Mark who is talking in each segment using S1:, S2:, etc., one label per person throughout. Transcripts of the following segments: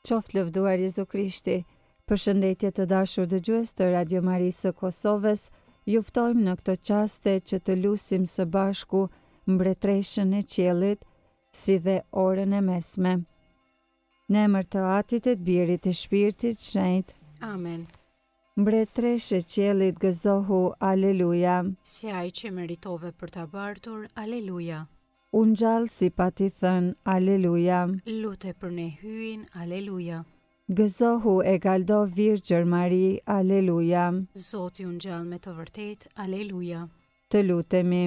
S1: Qoftë lëvduar Jezu Krishti. Përshëndetje të dashur dëgjues të Radio Marisë së Kosovës, ju ftojmë në këtë çaste që të lusim së bashku mbretreshën e qiellit, si dhe orën e mesme. Në emër të Atit e të Birit e Shpirtit Shenjtë.
S2: Amen.
S1: Mbretreshe qiellit, gëzohu, aleluja.
S2: Si ai që meritove për ta bartur, aleluja.
S1: Unë gjallë si pa ti thënë, aleluja.
S2: Lute për ne hyin, aleluja.
S1: Gëzohu e galdo Virgjër Mari, aleluja.
S2: Zoti unë gjallë me të vërtet, aleluja.
S1: Të lutemi.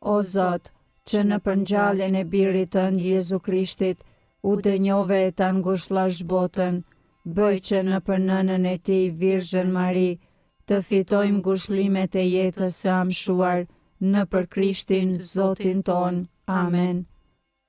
S1: O Zot, që në përngjalljen e birit tënd Jezu Krishtit, u dënjove e ta ngushëllash botën, bëj që në nënën e tij Virgjën Mari, të fitojmë ngushëllimet e jetës së amshuar, në për Krishtin Zotin ton. Amen.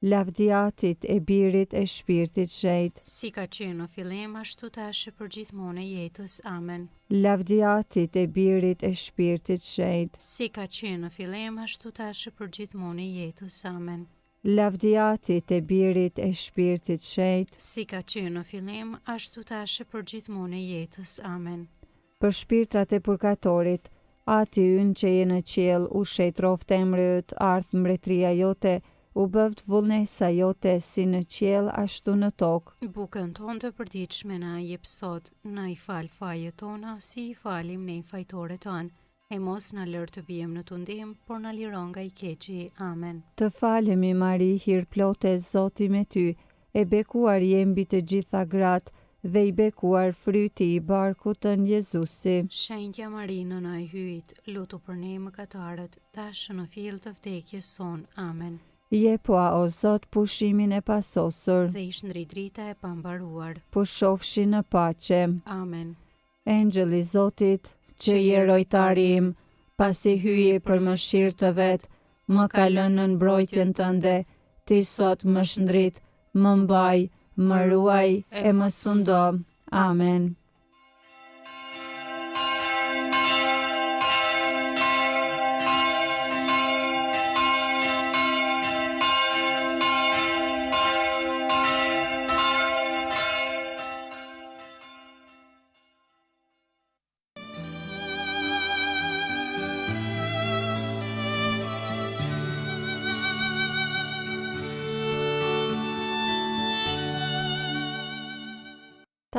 S1: Lavdiatit e Birit e Shpirtit Shenjtë.
S2: Si ka qenë në fillim, ashtu tash për gjithmonë e jetës. Amen.
S1: Lavdiatit e Birit e Shpirtit Shenjtë.
S2: Si ka qenë në fillim, ashtu tash për gjithmonë e jetës. Amen.
S1: Lavdiatit e Birit e Shpirtit Shenjtë.
S2: Si ka qenë në fillim, ashtu tash për gjithmonë e jetës. Amen.
S1: Për shpirtrat e purgatorit, Ati ynë që je në qiell, u shejtroft emri yt, ardh mbretëria jote, u bëft vullnesa jote si në qiell ashtu në tokë.
S2: Bukën tonë të përditshme na jep sot, na i fal fajet tona, si i falim ne fajtorët tanë, e mos na lër të bijmë në tundim, por na liron nga i keqi. Amen.
S1: Të falemi Mari, hir plote, Zoti me ty, e bekuar je mbi të gjitha gratë, dhe i bekuar fryti i barkut tënd Jezusi.
S2: Shenjtja Mari, nëna e hyjit, lutu për ne mëkatarët, tash në fill të vdekjes son. Amen.
S1: Jepua o Zot pushimin e pasosur,
S2: dhe ish ndri drita e pambaruar.
S1: Pushofshi në paqe.
S2: Amen.
S1: Engjëlli i Zotit, që je rojtari im, pasi hyi për mëshirë të vet, më ka lënë në mbrojtjen tënde, ti sot më shndrit, më mbaj, më ruaj e më sundo. Amen.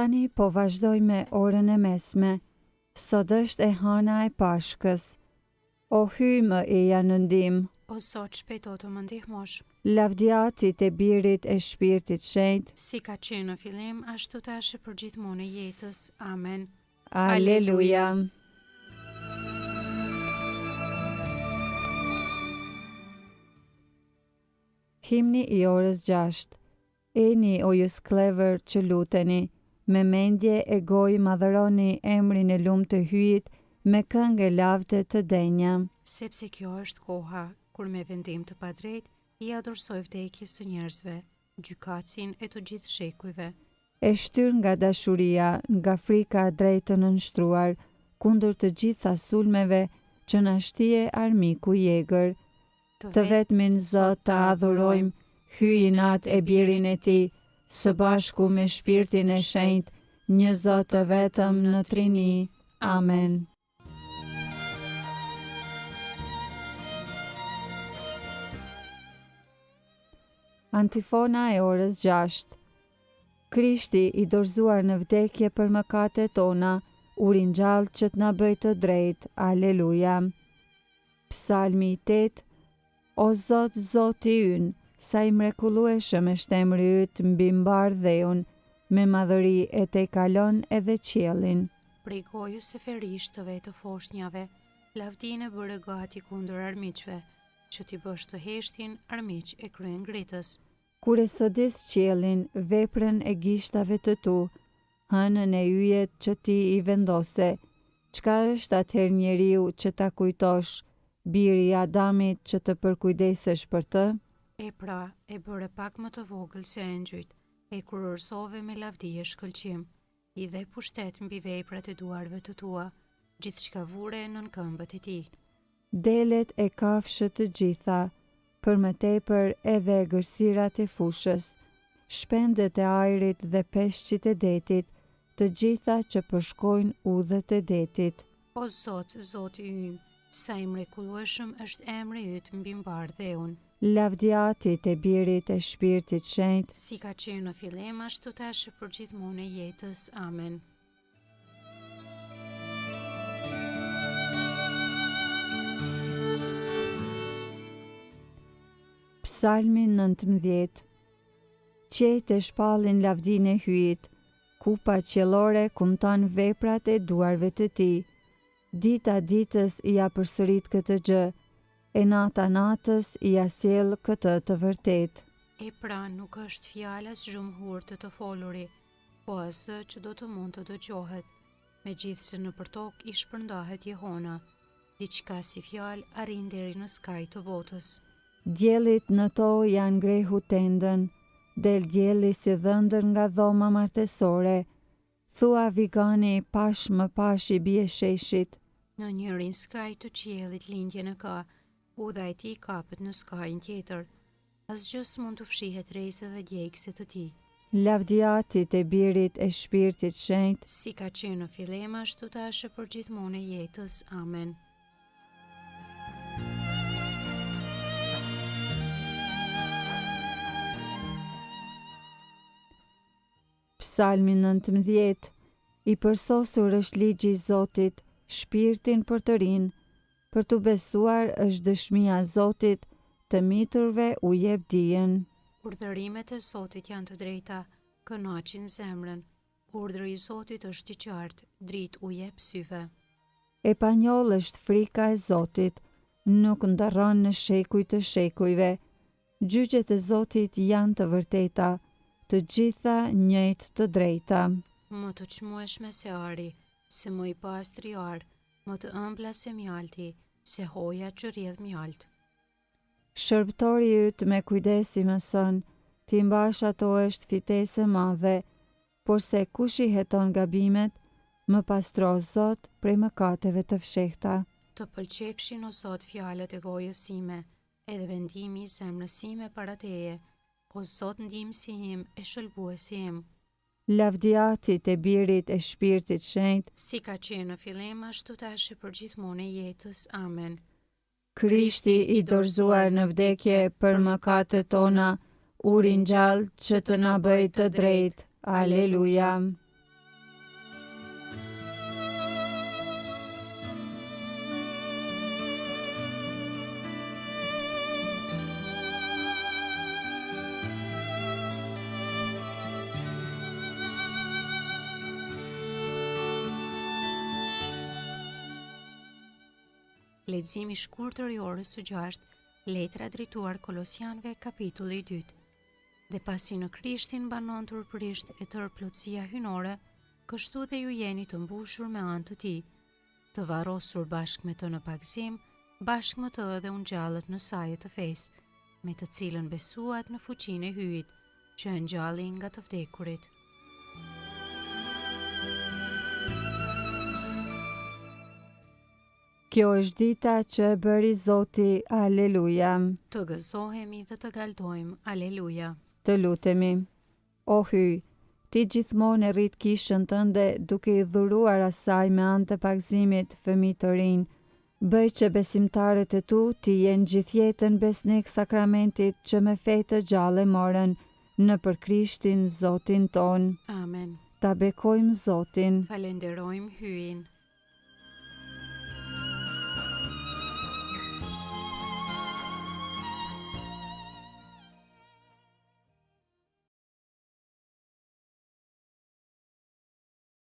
S1: Tani po vazhdoj me orën e mesme. Sot është e hana e Pashkës. O hyj më eja në ndihmë.
S2: O Zot, shpejto të më ndihmosh.
S1: Lavdiatit e Birit e Shpirtit Shenjtë.
S2: Si ka qenë në fillim, ashtu tash për gjithmonë e jetës. Amen.
S1: Aleluja. Himni i orës 6. Eni o ju sklever që luteni, me mendje e gojë madhëroni emrin e lumë të hyjit, me këngë lavde të denja.
S2: Sepse kjo është koha, kur me vendim të padrejt, i adorsoj vdekjes së njerëzve, gjykatësin e të gjithë shekujve.
S1: E shtyr nga dashuria, nga frika drejtë të nënshtruar, kundër të gjitha sulmeve që na shtije armiku i egër. Të vetmin Zot të adhurojmë, hyjin atë e birin e tij, së bashku me shpirtin e shenjtë, një Zot të vetëm në Trini. Amen. Antifona e orës 6. Krishti i dorëzuar në vdekje për mëkatet tona, u ringjall që t'na bëj të drejtë. Aleluja. Psalmi 8. O Zot, Zoti ynë, sa i mrekullueshëm është emri yt mbi mbar dheun, me madhëri e te kalon edhe qiellin.
S2: Prej gojës së ferishtëve të foshnjave, lavdinë e bëre gati kundër armiqve, që t'i bësh të heshtin armiq e kryen ngritës.
S1: Kur e sodis qiellin, veprën e gishtave të tu, hënën e yjet që ti i vendose, çka është atëherë njeriu që ta kujtosh, biri i Adamit që të përkujdesesh për të?
S2: E pra, e bëre pak më të vogël se engjëjt, e kur ursove me lavdi e shkëlqim, i dhe pushtet mbi veprat e duarve të tua, gjithçka vure nën këmbët e tij.
S1: Delet e kafshët të gjitha, për më tepër edhe gërsirat e fushës, shpendet e ajrit dhe peshqit e detit, të gjitha që përshkojnë udhët e detit.
S2: O Zot, Zoti ynë, sa i mrekullueshëm është emri yt mbi mbar dhe unë.
S1: Lavdiatit e Birit e Shpirtit Shenjtë,
S2: Si ka qenë në fillim, ashtu tash e për gjithmonë e jetës. Amen.
S1: Psalmi 19. Qejt e shpallin lavdin e hyjit, kupa qiellore kumton veprat e duarve të tij. Dita ditës i përsërit këtë gjë, e nata natës i sjell këtë të vërtet.
S2: E pra nuk është fjala zhumhur të foluri, po asë që do të mund të dëgjohet. Megjithse nëpër tokë i shpërndahet Jehona, diçka si fjalë arrin deri në skaj të botës.
S1: Diellit në to janë ngrehu tendën, del dielli si dhëndër nga dhoma martesore. Thua vigani, pash më pash i bie sheshit.
S2: Në njërin skaj të qiellit lindjen e ka, udha e tij kapet në skajin tjetër. Asgjë s'mund të fshihet rrezëve djegëse të tij.
S1: Lavdiatit e Birit e Shpirtit Shenjtë,
S2: Si ka qenë në fillim, ashtu tash e për gjithmonë e jetës. Amen.
S1: Psalmi 19. I përsosur është ligji i Zotit, shpirtin për të rinë, për të besuar është dëshmia e Zotit, të miturve u jep dijen.
S2: Urdhërimet e Zotit janë të drejta, kënaqin zemrën. Urdhri i Zotit është i qartë, dritë u jep syve.
S1: E panjoll është frika e Zotit, nuk ndarron në shekuj të shekujve. Gjyqjet e Zotit janë të vërteta, të gjitha njëjtë të drejta.
S2: Më të çmueshme se ari, se më i pastri ar, më të ëmbla se mjalti, se hoja që rrjedh mjalt.
S1: Shërbëtori yt me kujdes i mëson, ti mbash ato është fitesë e madhe, por se kush i heton gabimet, më pastro Zot prej mëkateve të fshehta.
S2: Të pëlqefshin o Zot fjalët e gojës sime, edhe vendimi i zemrës sime para teje, o Zot ndihmësi im e shëlbuesi im.
S1: Lavdiatit e Birit e Shpirtit Shenjtë,
S2: Si ka qenë në fillim, ashtu tash e për gjithmonë e jetës. Amen.
S1: Krishti i dorëzuar në vdekje për mëkatet tona, u ringjall që të na bëj të drejtë. Aleluja.
S2: Leximi i shkurtër i orës së 6, letra drejtuar Kolosianëve, kapitulli 2. Dhe pasi në Krishtin banon turpërisht e tërë plotësia hynore, kështu dhe ju jeni të mbushur me anë të tij, të varrosur bashkë me të në pagëzim, bashkë me të edhe unë gjallët në saje të fesë, me të cilën besuat në fuqinë e hyjit, që ngjalli nga të vdekurit.
S1: Kjo është dita që e bëri Zoti. Aleluja.
S2: Të gëzohemi dhe të galtojmë. Aleluja.
S1: Të lutemi. O hyj, ti gjithmonë e rrit kishën tënde duke i dhuruar asaj me anë të pagëzimit fëmijë të rinj. Bëj që besimtarët e tu ti jenë gjithjetën besnik sakramentit që me fe të gjallë morën në për Krishtin Zotin ton.
S2: Amen.
S1: Ta bekojmë Zotin.
S2: Falenderojmë hyjin.